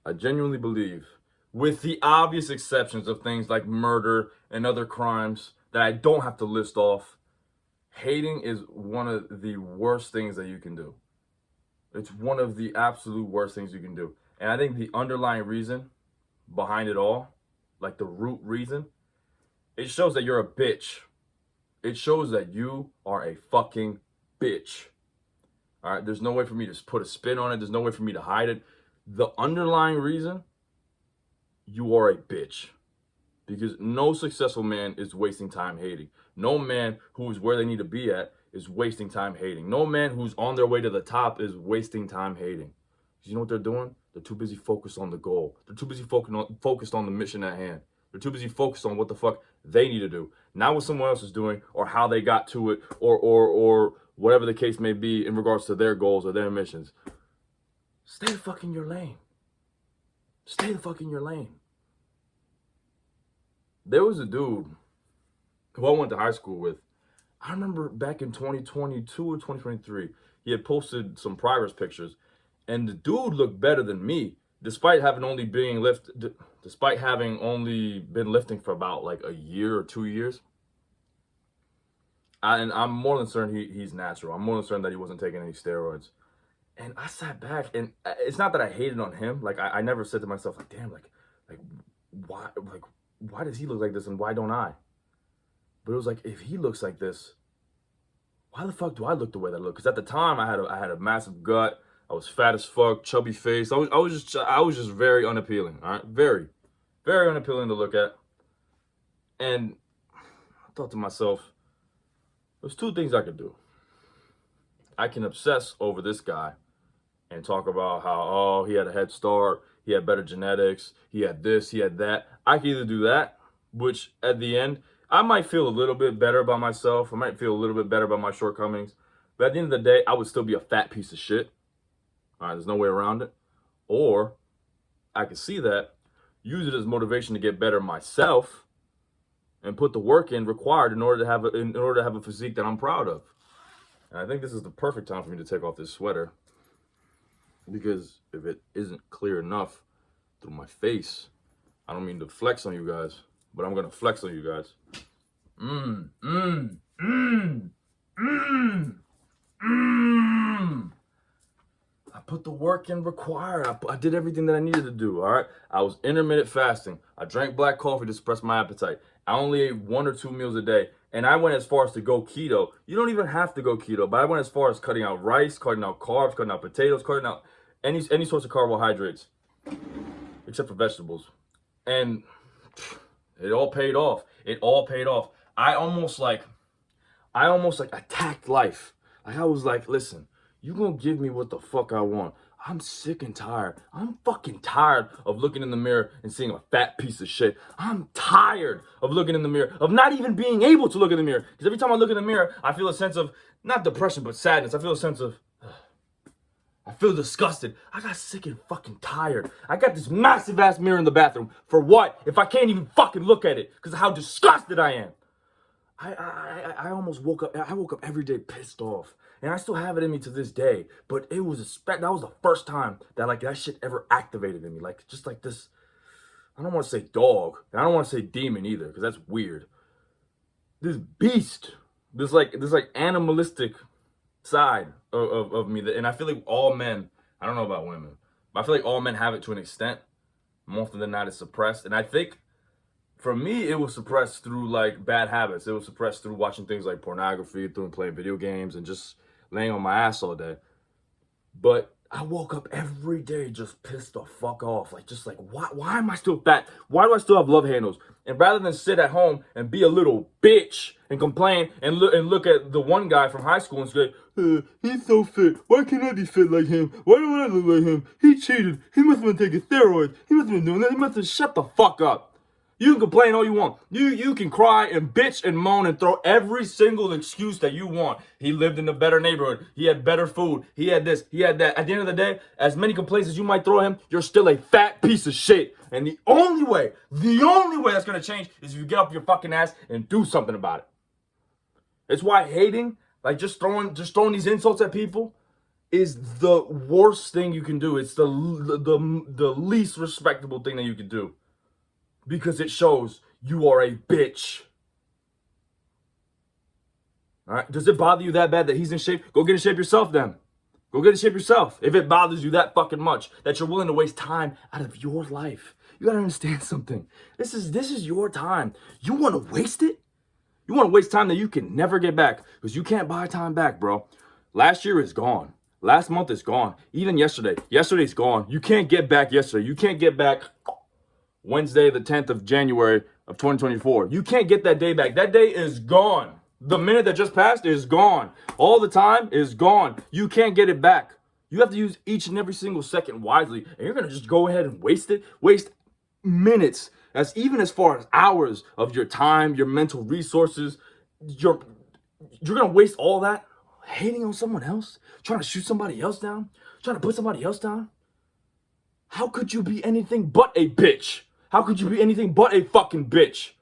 I genuinely believe, with the obvious exceptions of things like murder and other crimes that I don't have to list off, hating is one of the worst things that you can do. It's one of the absolute worst things you can do. And I think the underlying reason behind it all, like the root reason, it shows that you're a bitch. It shows that you are a fucking bitch. All right, there's no way for me to put a spin on it. There's no way for me to hide it. The underlying reason, you are a bitch. Because no successful man is wasting time hating. No man who is where they need to be at is wasting time hating. No man who's on their way to the top is wasting time hating. You know what they're doing? They're too busy focused on the goal. They're too busy focused on the mission at hand. They're too busy focused on what the fuck they need to do, not what someone else is doing or how they got to it or whatever the case may be in regards to their goals or their missions. Stay the fuck in your lane. Stay the fuck in your lane. There was a dude who I went to high school with. I remember back in 2022 or 2023, he had posted some progress pictures, and the dude looked better than me, despite having only been lifting for about like a year or 2 years. And I'm more than certain he's natural. I'm more than certain that he wasn't taking any steroids. And I sat back, and it's not that I hated on him. Like I never said to myself, like, damn, like why does he look like this and why don't I? But it was like, if he looks like this, why the fuck do I look the way that I look? Because at the time, I had a massive gut. I was fat as fuck, chubby face. I was just very unappealing. All right, very, very unappealing to look at. And I thought to myself, there's two things I could do. I can obsess over this guy and talk about how, oh, he had a head start, he had better genetics, he had this, he had that. I can either do that, which at the end, I might feel a little bit better about myself. I might feel a little bit better about my shortcomings. But at the end of the day, I would still be a fat piece of shit. All right, there's no way around it. Or I could see that, use it as motivation to get better myself, and put the work in required in order to have a physique that I'm proud of. And I think this is the perfect time for me to take off this sweater, because if it isn't clear enough through my face, I don't mean to flex on you guys, but I'm gonna flex on you guys. I put the work in required. I did everything that I needed to do, all right? I was intermittent fasting. I drank black coffee to suppress my appetite. I only ate 1 or 2 meals a day. And I went as far as to go keto. You don't even have to go keto, but I went as far as cutting out rice, cutting out carbs, cutting out potatoes, cutting out any sorts of carbohydrates, except for vegetables. And it all paid off. It all paid off. I almost like attacked life. Like I was like, listen, you gonna give me what the fuck I want. I'm sick and tired. I'm fucking tired of looking in the mirror and seeing a fat piece of shit. I'm tired of looking in the mirror, of not even being able to look in the mirror. Because every time I look in the mirror, I feel a sense of, not depression, but sadness. I feel a sense of, I feel disgusted. I got sick and fucking tired. I got this massive ass mirror in the bathroom. For what? If I can't even fucking look at it because of how disgusted I am. I almost woke up. I woke up every day pissed off, and I still have it in me to this day. But that was the first time that like that shit ever activated in me. Like just like this. I don't want to say dog, and I don't want to say demon either, because that's weird. This beast, this animalistic side of me, and I feel like all men. I don't know about women, but I feel like all men have it to an extent. More often than not, it's suppressed, and I think. For me, it was suppressed through like bad habits. It was suppressed through watching things like pornography, through playing video games, and just laying on my ass all day. But I woke up every day just pissed the fuck off. Like, just like, why am I still fat? Why do I still have love handles? And rather than sit at home and be a little bitch and complain and look at the one guy from high school and say, he's so fit. Why can't I be fit like him? Why don't I look like him? He cheated. He must have been taking steroids. He must have been doing that. He must have shut the fuck up. You can complain all you want. You can cry and bitch and moan and throw every single excuse that you want. He lived in a better neighborhood. He had better food. He had this. He had that. At the end of the day, as many complaints as you might throw him, you're still a fat piece of shit. And the only way that's going to change is if you get up your fucking ass and do something about it. It's why hating, like just throwing these insults at people, is the worst thing you can do. It's the least respectable thing that you can do, because it shows you are a bitch. All right? Does it bother you that bad that he's in shape? Go get in shape yourself then. Go get in shape yourself. If it bothers you that fucking much that you're willing to waste time out of your life. You gotta understand something. This is your time. You want to waste it? You want to waste time that you can never get back, because you can't buy time back, bro. Last year is gone. Last month is gone. Even yesterday. Yesterday's gone. You can't get back yesterday. You can't get back Wednesday, the 10th of January of 2024. You can't get that day back. That day is gone. The minute that just passed is gone. All the time is gone. You can't get it back. You have to use each and every single second wisely, and you're going to just go ahead and waste it. Waste minutes, even as far as hours of your time, your mental resources. You're going to waste all that hating on someone else, trying to shoot somebody else down, trying to put somebody else down. How could you be anything but a bitch? How could you be anything but a fucking bitch?